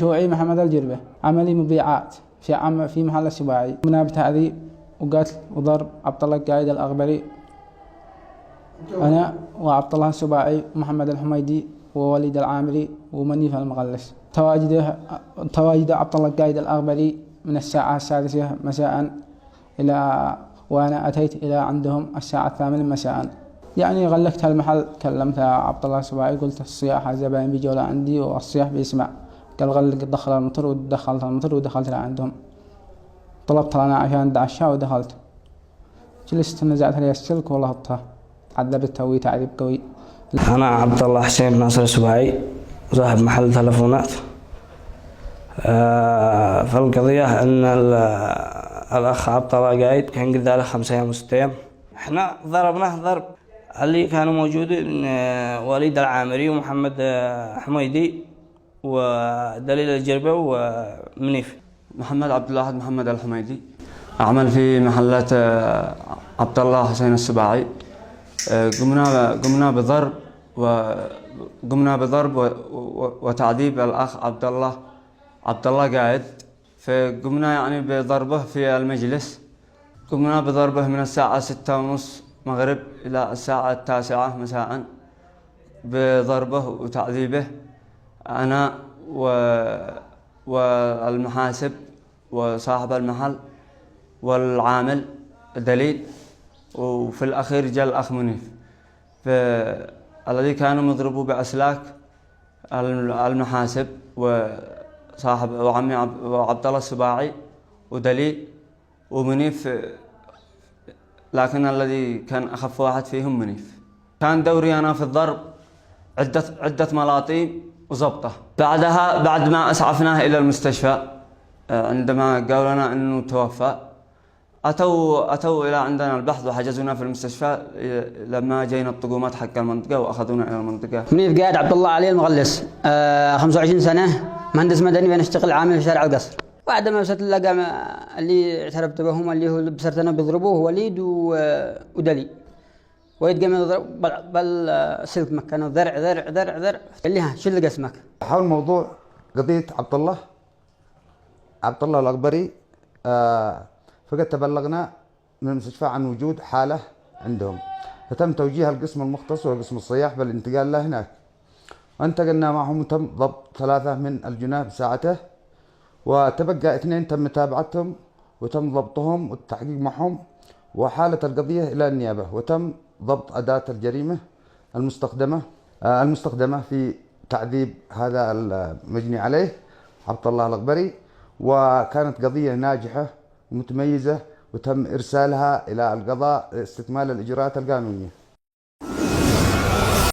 شيوعي محمد الجربة عملي مبيعات في محل السباعي منها بتعذيب وقتل وضرب عبد الله القايد الأغبري. أنا وعبد الله السباعي ومحمد الحميدي ووليد العامري ومنيف المغلس. تواجد عبد الله القايد الأغبري من الساعة 6 مساء وأنا أتيت إلى عندهم الساعة 8 مساء. يعني غلقت المحل، كلمت عبد الله السباعي قلت الصياح الزبائن بيجوا لعندي والصياح بيسمع. قال غلق، دخل المطر ودخلت المطر ودخلت لعندهم. طلبت لنا عشان نتعشى ودخلت. جلست نزعت لي السلك ولهطتها، عذبت توي تعذيب قوي. أنا عبد الله حسين بن ناصر السباعي صاحب محل تلفونات. فالقضية أن الأخ عبد الله قايد كان قد له 5 أيام و6 أيام. إحنا ضربناه ضرب. اللي كانوا موجودين وليد العامري ومحمد حميدي ودليل الجربة ومنيف. محمد عبد الله محمد الحميدي، أعمل في محلات عبد الله حسين السباعي. قمنا بضرب وتعذيب الأخ عبد الله قايد. فقمنا يعني بضربه في المجلس. قمنا بضربه من الساعة 6:30 مغرب إلى الساعة 9 مساء، بضربه وتعذيبه أنا والمحاسب وصاحب المحل والعامل دليل، وفي الأخير جاء الأخ منيف. فالذي كانوا مضربوا بأسلاك المحاسب وصاحب وعمي وعبد الله السباعي ودليل ومنيف، لكن الذي كان أخف واحد فيهم منيف. كان دوري أنا في الضرب عدة ملاطيم وزبطة. بعد ما أسعفناه إلى المستشفى، عندما قالوا لنا أنه توفى، أتوا إلى عندنا البحث وحجزونا في المستشفى. لما جينا الطقومات حق المنطقة وأخذونا إلى المنطقة. منيف قايد عبد الله علي المغلس، 25 سنة، مهندس مدني، بنشتغل عامل في شارع القصر. بعد ما وصلت لقى اللي اعترفت بهم اللي هو بصرت أنا بيضربوه وليد ودلي. وليد قام يضرب بالسلك مكانه ذرع ذرع ذرع ذرع. قال لي ها شو اللي قسمك؟ حول موضوع قضية عبد الله الأغبري. فقد تبلغنا من المستشفى عن وجود حالة عندهم، فتم توجيه القسم المختص وقسم الصياح بالانتقال له هناك، وانتقلنا معهم وتم ضبط 3 من الجناه بساعته، وتبقى 2 تم متابعتهم وتم ضبطهم والتحقيق معهم وحالة القضية إلى النيابة، وتم ضبط أداة الجريمة المستخدمة في تعذيب هذا المجني عليه عبد الله الأغبري. وكانت قضية ناجحة ومتميزة، وتم إرسالها إلى القضاء لاستكمال الإجراءات القانونية.